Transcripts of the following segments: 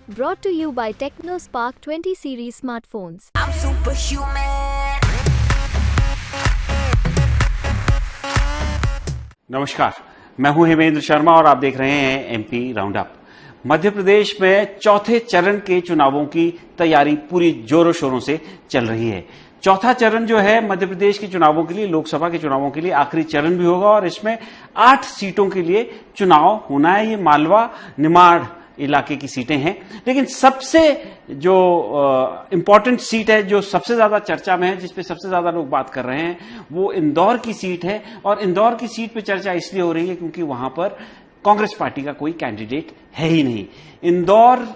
Brought to you by TechnoSpark 20 series smartphones. I'm superhuman. नमस्कार, मैं हूं हेमेंद्र शर्मा और आप देख रहे हैं MP round up. Madhya Pradesh में चौथे चरण के चुनावों की तैयारी पूरी जोरों शोरों से चल रही है। चौथा चरण जो है मध्य प्रदेश के चुनावों के लिए, लोकसभा के चुनावों के लिए आखिरी चरण भी होगा और इसमें 8 सीटों के लिए चुनाव होना है। ये मालवा निमाड़ इलाके की सीटें हैं, लेकिन सबसे जो इंपॉर्टेंट सीट है, जो सबसे ज्यादा चर्चा में है, जिसपे सबसे ज्यादा लोग बात कर रहे हैं, वो इंदौर की सीट है। और इंदौर की सीट पे चर्चा इसलिए हो रही है क्योंकि वहां पर कांग्रेस पार्टी का कोई कैंडिडेट है ही नहीं। इंदौर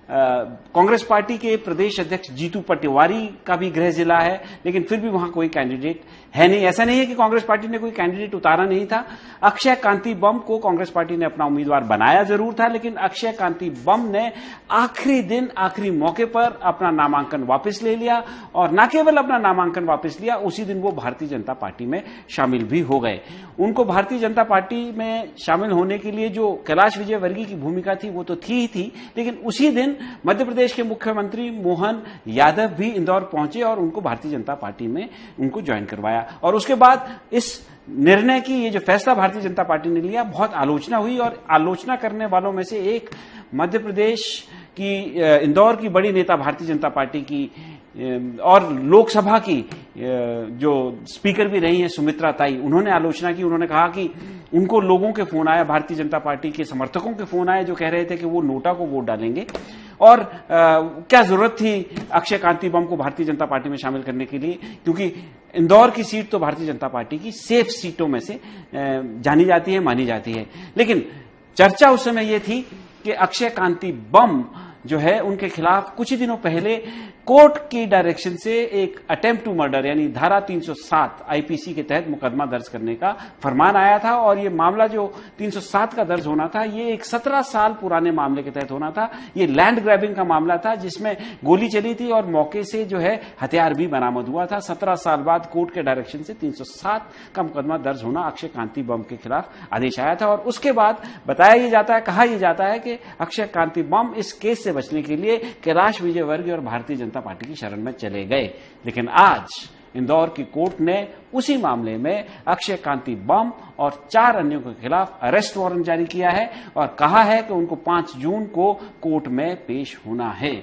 कांग्रेस पार्टी के प्रदेश अध्यक्ष जीतू पटवारी का भी गृह जिला है, लेकिन फिर भी वहां कोई कैंडिडेट है नहीं। ऐसा नहीं है कि कांग्रेस पार्टी ने कोई कैंडिडेट उतारा नहीं था। अक्षय कांति बम को कांग्रेस पार्टी ने अपना उम्मीदवार बनाया जरूर था, लेकिन अक्षय कांति बम ने आखिरी दिन, आखिरी मौके पर अपना नामांकन वापस ले लिया और न केवल अपना नामांकन वापस लिया, उसी दिन वो भारतीय जनता पार्टी में शामिल भी हो गए। उनको भारतीय जनता पार्टी में शामिल होने के लिए जो कैलाश विजयवर्गीय की भूमिका थी वो तो थी ही थी, लेकिन उसी दिन मध्य प्रदेश के मुख्यमंत्री मोहन यादव भी इंदौर पहुंचे और उनको भारतीय जनता पार्टी में उनको ज्वाइन करवाया। और उसके बाद इस निर्णय की, ये जो फैसला भारतीय जनता पार्टी ने लिया, बहुत आलोचना हुई और आलोचना करने वालों में से एक मध्य प्रदेश की, इंदौर की बड़ी नेता भारतीय जनता पार्टी की और लोकसभा की जो स्पीकर भी रही हैं सुमित्रा ताई, उन्होंने आलोचना की। उन्होंने कहा कि उनको लोगों के फोन आए, भारतीय जनता पार्टी के समर्थकों के फोन आए जो कह रहे थे कि वो नोटा को वोट डालेंगे और क्या जरूरत थी अक्षय कांति बम को भारतीय जनता पार्टी में शामिल करने के लिए, क्योंकि इंदौर की सीट तो भारतीय जनता पार्टी की सेफ सीटों में से जानी जाती है, मानी जाती है। लेकिन चर्चा उस समय यह थी कि अक्षय कांति बम जो है उनके खिलाफ कुछ ही दिनों पहले कोर्ट की डायरेक्शन से एक अटेम्प्ट टू मर्डर यानी धारा 307 आईपीसी के तहत मुकदमा दर्ज करने का फरमान आया था। और ये मामला जो 307 का दर्ज होना था, ये एक 17 साल पुराने मामले के तहत होना था। ये लैंड ग्रैबिंग का मामला था जिसमें गोली चली थी और मौके से जो है हथियार भी बरामद हुआ था। 17 साल बाद कोर्ट के डायरेक्शन से 307 का मुकदमा दर्ज होना, अक्षय कांति बम के खिलाफ आदेश आया था। और उसके बाद बताया ये जाता है, कहा यह जाता है कि अक्षय कांति बम इस केस से बचने के लिए कैलाश विजयवर्गीय और भारतीय जनता पार्टी की शरण में चले गए। लेकिन आज इंदौर की कोर्ट ने उसी मामले में अक्षय कांति बम और 4 अन्यों के खिलाफ अरेस्ट वारंट जारी किया है और कहा है कि उनको 5 जून को कोर्ट में पेश होना है।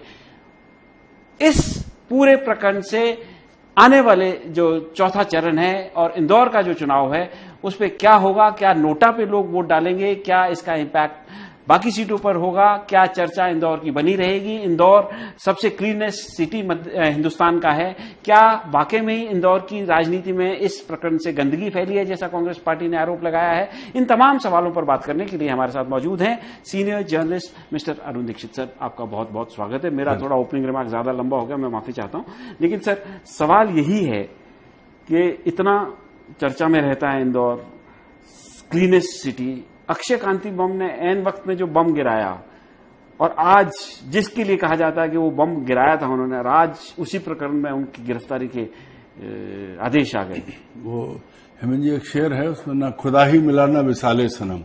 इस पूरे प्रकरण से आने वाले जो चौथा चरण है और इंदौर का जो चुनाव है उस पर क्या होगा, क्या नोटा पे लोग वोट डालेंगे, क्या इसका इंपैक्ट बाकी सीटों पर होगा, क्या चर्चा इंदौर की बनी रहेगी। इंदौर सबसे क्लीनेस्ट सिटी हिंदुस्तान का है, क्या वाकई में ही इंदौर की राजनीति में इस प्रकरण से गंदगी फैली है जैसा कांग्रेस पार्टी ने आरोप लगाया है। इन तमाम सवालों पर बात करने के लिए हमारे साथ मौजूद हैं senior journalist mister Arun Dikshit. Sir, आपका बहुत बहुत स्वागत है। मेरा थोड़ा ओपनिंग रिमार्क ज्यादा लंबा हो गया, मैं माफी चाहता हूं, लेकिन सर सवाल यही है कि इतना चर्चा में रहता है इंदौर, क्लीनेस्ट सिटी, अक्षय कांति बम ने ऐन वक्त में जो बम गिराया और आज जिसके लिए कहा जाता है कि वो बम गिराया था उन्होंने, और आज उसी प्रकरण में उनकी गिरफ्तारी के आदेश आ गए। वो हेमंत जी एक शेर है, उसमें ना खुदा ही मिला ना विसाले सनम,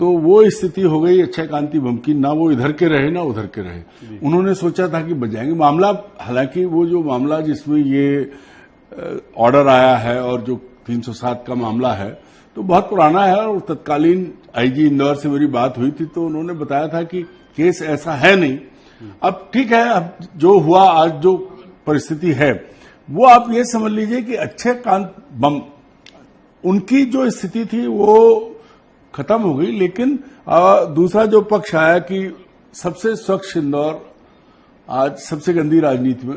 तो वो स्थिति हो गई अक्षय कांति बम की। ना वो इधर के रहे ना उधर के रहे। उन्होंने सोचा था कि बजाएंगे मामला, हालांकि वो जो मामला जिसमें ये ऑर्डर आया है और जो 307 का मामला है तो बहुत पुराना है। और तत्कालीन आईजी इंदौर से मेरी बात हुई थी तो उन्होंने बताया था कि केस ऐसा है नहीं। अब ठीक है, अब जो हुआ, आज जो परिस्थिति है वो आप ये समझ लीजिए कि अक्षय कांत बम, उनकी जो स्थिति थी वो खत्म हो गई। लेकिन दूसरा जो पक्ष आया कि सबसे स्वच्छ इंदौर आज सबसे गंदी राजनीति में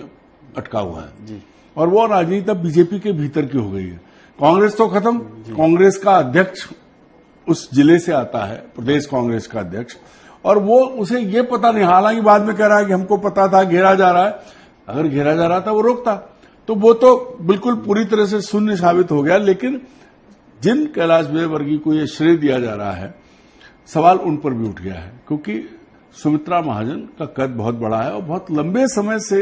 अटका हुआ है जी। और वो राजनीति अब बीजेपी के भीतर की हो गई है। कांग्रेस तो खत्म, कांग्रेस का अध्यक्ष उस जिले से आता है, प्रदेश कांग्रेस का अध्यक्ष, और वो उसे ये पता नहीं, हालांकि बाद में कह रहा है कि हमको पता था घेरा जा रहा है। अगर घेरा जा रहा था वो रोकता, तो वो तो बिल्कुल पूरी तरह से शून्य साबित हो गया। लेकिन जिन कैलाश विजयवर्गीय को ये श्रेय दिया जा रहा है, सवाल उन पर भी उठ गया है, क्योंकि सुमित्रा महाजन का कद बहुत बड़ा है और बहुत लंबे समय से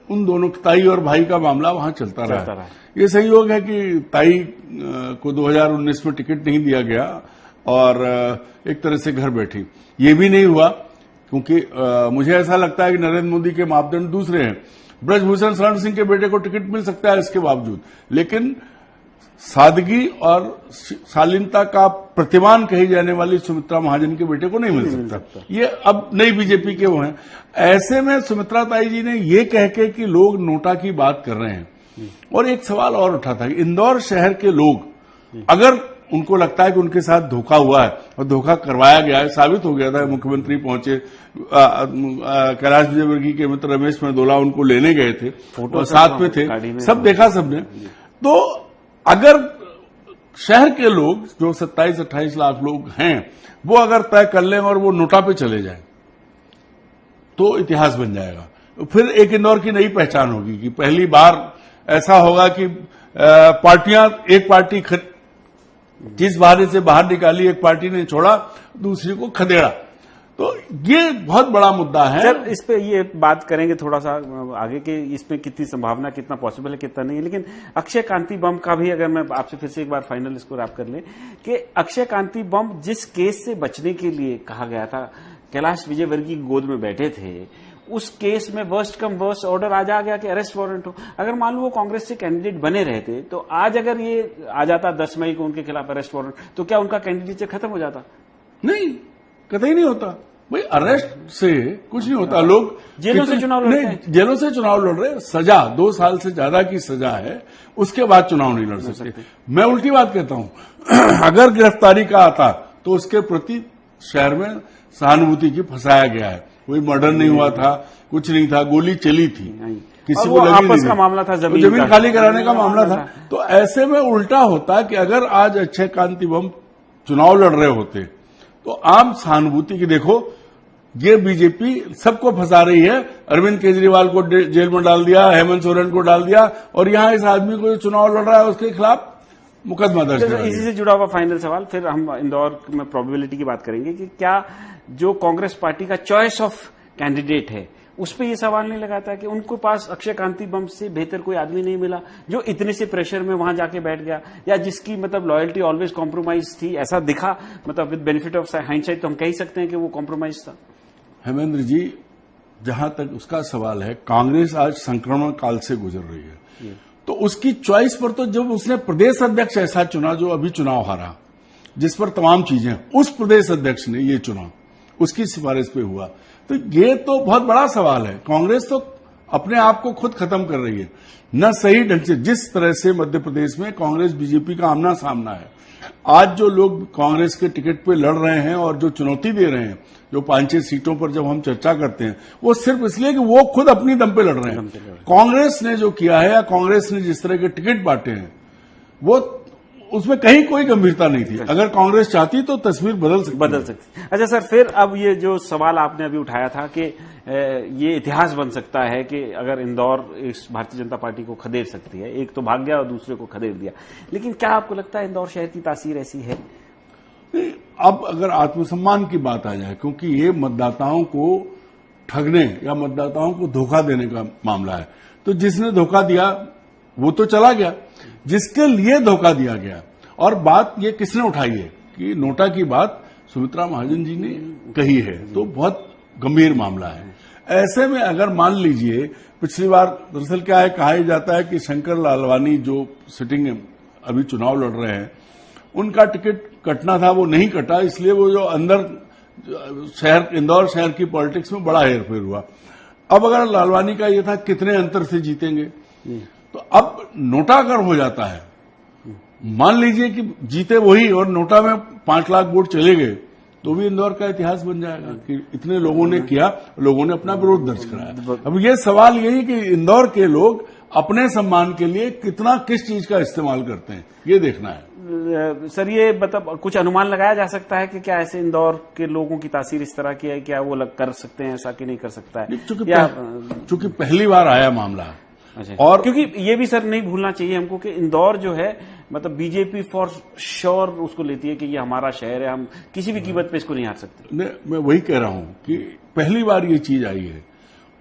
उन दोनों, ताई और भाई का मामला वहां चलता रहा। ये संयोग है कि ताई को 2019 में टिकट नहीं दिया गया और एक तरह से घर बैठी। ये भी नहीं हुआ क्योंकि मुझे ऐसा लगता है कि नरेंद्र मोदी के मापदंड दूसरे हैं। ब्रजभूषण शरण सिंह के बेटे को टिकट मिल सकता है इसके बावजूद, लेकिन सादगी और शालीनता का प्रतिमान कही जाने वाली सुमित्रा महाजन के बेटे को नहीं मिल सकता। ये अब नई बीजेपी के वो हैं। ऐसे में सुमित्रा ताई जी ने ये कह के कि लोग नोटा की बात कर रहे हैं, और एक सवाल और उठा था कि इंदौर शहर के लोग अगर उनको लगता है कि उनके साथ धोखा हुआ है और धोखा करवाया गया है, साबित हो गया था, मुख्यमंत्री पहुंचे, कैलाश विजयवर्गीय के मित्र रमेश मेहदोला उनको लेने गए थे और साथ में थे, सब देखा सबने। तो अगर शहर के लोग जो 27-28 लाख लोग हैं वो अगर तय कर लें और वो नोटा पे चले जाएं तो इतिहास बन जाएगा। फिर एक इंदौर की नई पहचान होगी कि पहली बार ऐसा होगा कि पार्टियां, एक पार्टी जिस बहाने से बाहर निकाली एक पार्टी ने छोड़ा, दूसरी को खदेड़ा। तो ये बहुत बड़ा मुद्दा है। सर, इस पे ये बात करेंगे थोड़ा सा आगे के, इसमें कितनी संभावना, कितना पॉसिबल है, कितना नहीं है। लेकिन अक्षय कांति बम का भी अगर मैं आपसे फिर से एक बार फाइनल इसको रैप कर लें कि अक्षय कांति बम जिस केस से बचने के लिए कहा गया था, कैलाश विजयवर्गीय की गोद में बैठे थे, उस केस में वर्स्ट कम वर्स्ट ऑर्डर आज आ गया कि अरेस्ट वारंट हो। अगर मान लो वो कांग्रेस से कैंडिडेट बने रहते तो आज अगर ये आ जाता 10 मई को उनके खिलाफ अरेस्ट वारंट, तो क्या उनका कैंडिडेट खत्म हो जाता? नहीं, कतई नहीं होता भाई। अरेस्ट से कुछ नहीं होता। लोग जेलों से चुनाव लड़ते हैं। जेलों से चुनाव लड़ रहे हैं। सजा 2 साल से ज्यादा की सजा है, उसके बाद चुनाव नहीं लड़ सकते। मैं उल्टी बात कहता हूं, अगर गिरफ्तारी का आता तो उसके प्रति शहर में सहानुभूति की फंसाया गया है। कोई मर्डर नहीं हुआ था, कुछ नहीं था, गोली चली थी, किसी को लगी आपस नहीं का मामला था, जमीन खाली कराने का मामला था। तो ऐसे में उल्टा होता कि अगर आज अक्षय कांति बम चुनाव लड़ रहे होते तो आम सहानुभूति की, देखो ये बीजेपी सबको फंसा रही है, अरविंद केजरीवाल को जेल में डाल दिया, हेमंत सोरेन को डाल दिया, और यहां इस आदमी को जो चुनाव लड़ रहा है उसके खिलाफ मुकदमा दर्ज कर। इसी से जुड़ा हुआ फाइनल सवाल, फिर हम इंदौर में प्रोबेबिलिटी की बात करेंगे कि क्या जो कांग्रेस पार्टी का चॉइस ऑफ कैंडिडेट है उस पर यह सवाल नहीं लगाता कि उनके पास अक्षय कांति बम से बेहतर कोई आदमी नहीं मिला जो इतने से प्रेशर में वहां जाके बैठ गया, या जिसकी मतलब लॉयल्टी ऑलवेज कॉम्प्रोमाइज थी, ऐसा दिखा, मतलब विद बेनिफिट ऑफ हाइंडसाइट तो हम कह ही सकते हैं कि वो कॉम्प्रोमाइज था। हेमेंद्र जी, जहां तक उसका सवाल है, कांग्रेस आज संक्रमण काल से गुजर रही है, तो उसकी चॉइस पर तो जब उसने प्रदेश अध्यक्ष ऐसा चुना जो अभी चुनाव हारा, जिस पर तमाम चीजें उस प्रदेश अध्यक्ष ने ये चुना, उसकी सिफारिश पे हुआ, तो ये तो बहुत बड़ा सवाल है। कांग्रेस तो अपने आप को खुद खत्म कर रही है, न सही ढंग से। जिस तरह से मध्य प्रदेश में कांग्रेस बीजेपी का आमना सामना है, आज जो लोग कांग्रेस के टिकट पे लड़ रहे हैं और जो चुनौती दे रहे हैं, जो 5-6 सीटों पर जब हम चर्चा करते हैं, वो सिर्फ इसलिए कि वो खुद अपनी दम पे लड़ रहे हैं। कांग्रेस ने जो किया है या कांग्रेस ने जिस तरह के टिकट बांटे हैं, वो उसमें कहीं कोई गंभीरता नहीं थी। अगर कांग्रेस चाहती तो तस्वीर बदल सकती। अच्छा सर, फिर अब ये जो सवाल आपने अभी उठाया था कि ये इतिहास बन सकता है कि अगर इंदौर इस भारतीय जनता पार्टी को खदेड़ सकती है, एक तो भाग गया और दूसरे को खदेड़ दिया, लेकिन क्या आपको लगता है इंदौर शहर की तासीर ऐसी है? अब अगर आत्मसम्मान की बात आ जाए, क्योंकि ये मतदाताओं को ठगने या मतदाताओं को धोखा देने का मामला है, तो जिसने धोखा दिया वो तो चला गया, जिसके लिए धोखा दिया गया। और बात ये किसने उठाई है कि नोटा की बात सुमित्रा महाजन जी ने कही है, तो बहुत गंभीर मामला है। ऐसे में अगर मान लीजिए, पिछली बार दरअसल क्या है, कहा जाता है कि शंकर लालवानी जो सिटिंग अभी चुनाव लड़ रहे हैं, उनका टिकट कटना था, वो नहीं कटा, इसलिए वो जो अंदर शहर, इंदौर शहर की पॉलिटिक्स में बड़ा हेरफेर हुआ। अब अगर लालवानी का ये था कितने अंतर से जीतेंगे, तो अब नोटा अगर हो जाता है, मान लीजिए कि जीते वही और नोटा में 5 लाख वोट चले गए, तो भी इंदौर का इतिहास बन जाएगा कि इतने लोगों ने किया, लोगों ने अपना विरोध दर्ज कराया। अब ये सवाल यही कि इंदौर के लोग अपने सम्मान के लिए कितना किस चीज का इस्तेमाल करते हैं, ये देखना है। सर, ये मतलब कुछ अनुमान लगाया जा सकता है कि क्या ऐसे इंदौर के लोगों की तासीर इस तरह की है, क्या वो कर सकते हैं ऐसा कि नहीं कर सकता है? चूंकि पहली बार आया मामला, और क्योंकि ये भी सर नहीं भूलना चाहिए हमको कि इंदौर जो है, मतलब बीजेपी फॉर श्योर उसको लेती है कि ये हमारा शहर है, हम किसी भी कीमत पे इसको नहीं हार सकते। मैं वही कह रहा हूं कि पहली बार ये चीज आई है,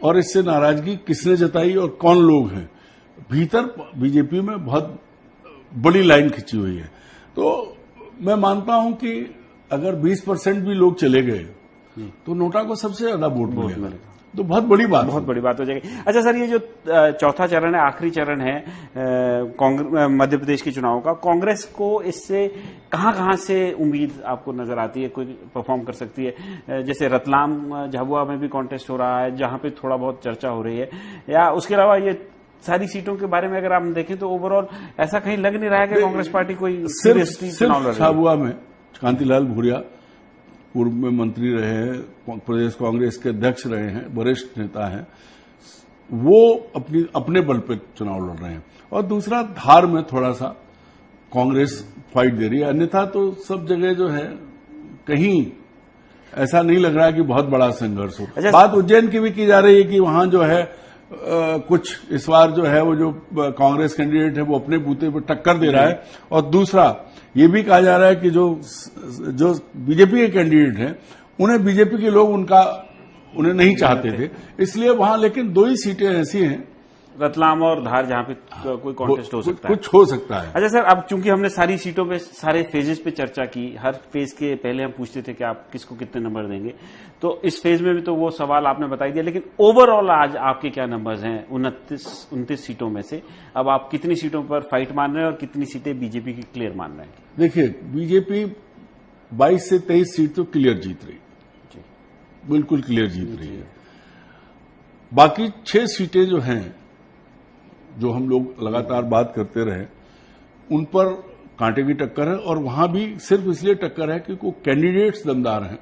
और इससे नाराजगी किसने जताई और कौन लोग हैं, भीतर बीजेपी में बहुत बड़ी लाइन खिंची हुई है। तो मैं मानता हूं कि अगर 20% भी लोग चले गए तो नोटा को सबसे ज्यादा वोट मिलेगा, तो बहुत बड़ी बात, बहुत बड़ी बात हो जाएगी। अच्छा सर, ये जो चौथा चरण है, आखिरी चरण है मध्य प्रदेश के चुनाव का, कांग्रेस को इससे कहां से उम्मीद आपको नजर आती है, कोई परफॉर्म कर सकती है? जैसे रतलाम झाबुआ में भी कॉन्टेस्ट हो रहा है, जहां पे थोड़ा बहुत चर्चा हो रही है, या उसके अलावा ये सारी सीटों के बारे में अगर आप देखें तो ओवरऑल ऐसा कहीं लग नहीं रहा है कि कांग्रेस पार्टी कोई सीरियसली चुनाव लड़ रही है। झाबुआ में कांतिलाल भूरिया पूर्व में मंत्री रहे हैं, प्रदेश कांग्रेस के अध्यक्ष रहे हैं, वरिष्ठ नेता हैं, वो अपने बल पे चुनाव लड़ रहे हैं। और दूसरा, धार में थोड़ा सा कांग्रेस फाइट दे रही है, अन्यथा तो सब जगह जो है कहीं ऐसा नहीं लग रहा है कि बहुत बड़ा संघर्ष हो। बात उज्जैन की भी की जा रही है कि वहां जो है कुछ इस बार जो है वो जो कांग्रेस कैंडिडेट है वो अपने बूते पर टक्कर दे रहा है, और दूसरा ये भी कहा जा रहा है कि जो बीजेपी के कैंडिडेट हैं उन्हें बीजेपी के लोग उन्हें नहीं चाहते थे, इसलिए वहां लेकिन 2 ही सीटें ऐसी हैं, रतलाम और धार, जहां पे कोई कॉन्टेस्ट हो सकता है, कुछ हो सकता है। अच्छा सर, अब चूंकि हमने सारी सीटों पे, सारे फेजेस पे चर्चा की, हर फेज के पहले हम पूछते थे कि आप किसको कितने नंबर देंगे, तो इस फेज में भी तो वो सवाल आपने बता दिया, लेकिन ओवरऑल आज आपके क्या नंबर्स हैं 29 सीटों में से? अब आप कितनी सीटों पर फाइट मान रहे हैं और कितनी सीटें बीजेपी की क्लियर मान रहे हैं? देखिए, बीजेपी 22 से 23 सीट तो क्लियर जीत रही, बिल्कुल क्लियर जीत रही है। बाकी 6 सीटें जो हैं, जो हम लोग लगातार बात करते रहे, उन पर कांटे की टक्कर है, और वहां भी सिर्फ इसलिए टक्कर है कि कोई कैंडिडेट्स दमदार हैं,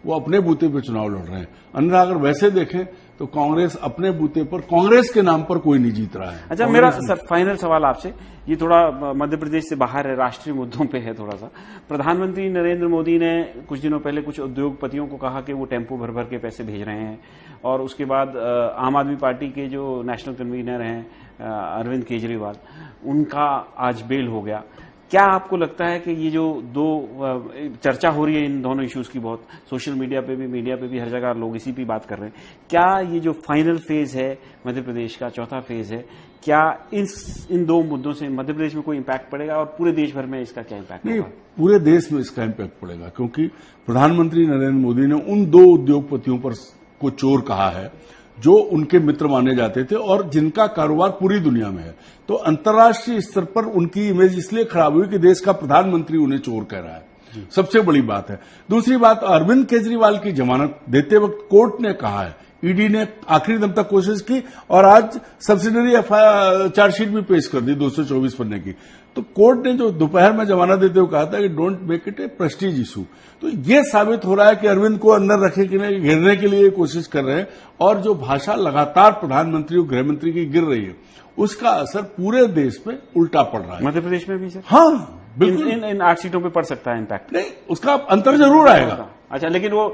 वो अपने बूते पर चुनाव लड़ रहे हैं। अन्यथा अगर वैसे देखें तो कांग्रेस अपने बूते पर, कांग्रेस के नाम पर कोई नहीं जीत रहा है। अच्छा, मेरा सर फाइनल सवाल आपसे, ये थोड़ा मध्य प्रदेश से बाहर है, राष्ट्रीय मुद्दों पे है थोड़ा सा। प्रधानमंत्री नरेंद्र मोदी ने कुछ दिनों पहले कुछ उद्योगपतियों को कहा कि वो टेम्पो भर भर के पैसे भेज रहे हैं, और उसके बाद आम आदमी पार्टी के जो नेशनल कन्वीनर हैं अरविंद केजरीवाल, उनका आज बेल हो गया। क्या आपको लगता है कि ये जो 2 चर्चा हो रही है इन दोनों इश्यूज की, बहुत सोशल मीडिया पे भी हर जगह लोग इसी पे बात कर रहे हैं, क्या ये जो फाइनल फेज है मध्य प्रदेश का, चौथा फेज है, क्या इन 2 मुद्दों से मध्य प्रदेश में कोई इम्पैक्ट पड़ेगा, और पूरे देश भर में इसका क्या इम्पैक्ट होगा? पूरे देश में इसका इम्पैक्ट पड़ेगा, क्योंकि प्रधानमंत्री नरेंद्र मोदी ने उन 2 उद्योगपतियों पर को चोर कहा है जो उनके मित्र माने जाते थे और जिनका कारोबार पूरी दुनिया में है। तो अंतर्राष्ट्रीय स्तर पर उनकी इमेज इसलिए खराब हुई कि देश का प्रधानमंत्री उन्हें चोर कह रहा है, सबसे बड़ी बात है। दूसरी बात, अरविंद केजरीवाल की जमानत देते वक्त कोर्ट ने कहा है, ईडी ने आखिरी दम तक कोशिश की, और आज सब्सिडरी चार्जशीट भी पेश कर दी 224 पन्ने की। तो कोर्ट ने जो दोपहर में जमानत देते हुए कहा था कि don't make it A Prestige issue, तो ये साबित हो रहा है कि अरविंद को अंदर रखे कि नहीं, घेरने के लिए कोशिश कर रहे हैं, और जो भाषा लगातार प्रधानमंत्री और गृहमंत्री की गिर रही है, उसका असर पूरे देश में उल्टा पड़ रहा है। मध्य प्रदेश में भी सर? हाँ, बिल्कुल। इन 8 सीटों पे पड़ सकता है इम्पैक्ट? नहीं, उसका अंतर जरूर आएगा। अच्छा, लेकिन वो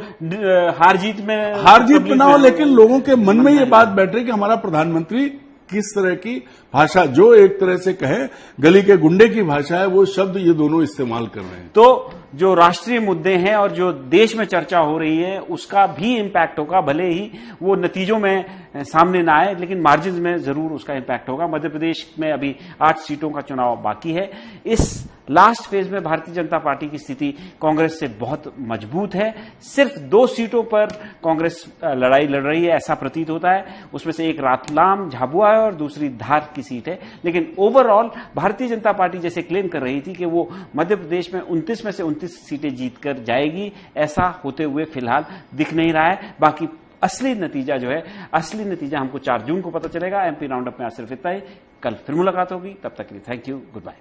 हार जीत में ना हो, लेकिन लोगों के मन में ये बात बैठ रही कि हमारा प्रधानमंत्री किस तरह की भाषा, जो एक तरह से कहे गली के गुंडे की भाषा है, वो शब्द ये दोनों इस्तेमाल कर रहे हैं। तो जो राष्ट्रीय मुद्दे हैं और जो देश में चर्चा हो रही है, उसका भी इम्पैक्ट होगा, भले ही वो नतीजों में सामने ना आए, लेकिन मार्जिन में जरूर उसका इम्पैक्ट होगा। मध्य प्रदेश में अभी 8 सीटों का चुनाव बाकी है। इस लास्ट फेज में भारतीय जनता पार्टी की स्थिति कांग्रेस से बहुत मजबूत है। सिर्फ 2 सीटों पर कांग्रेस लड़ाई लड़ रही है, ऐसा प्रतीत होता है। उसमें से एक रतलाम झाबुआ है और दूसरी धार की सीट है। लेकिन ओवरऑल भारतीय जनता पार्टी जैसे क्लेम कर रही थी कि वो मध्य प्रदेश में 29 में से 29 सीटें जीतकर जाएगी, ऐसा होते हुए फिलहाल दिख नहीं रहा है। बाकी असली नतीजा हमको 4 जून को पता चलेगा। एमपी राउंडअप में आज सिर्फ इतना ही। कल फिर मुलाकात होगी, तब तक के लिए थैंक यू, गुड बाय।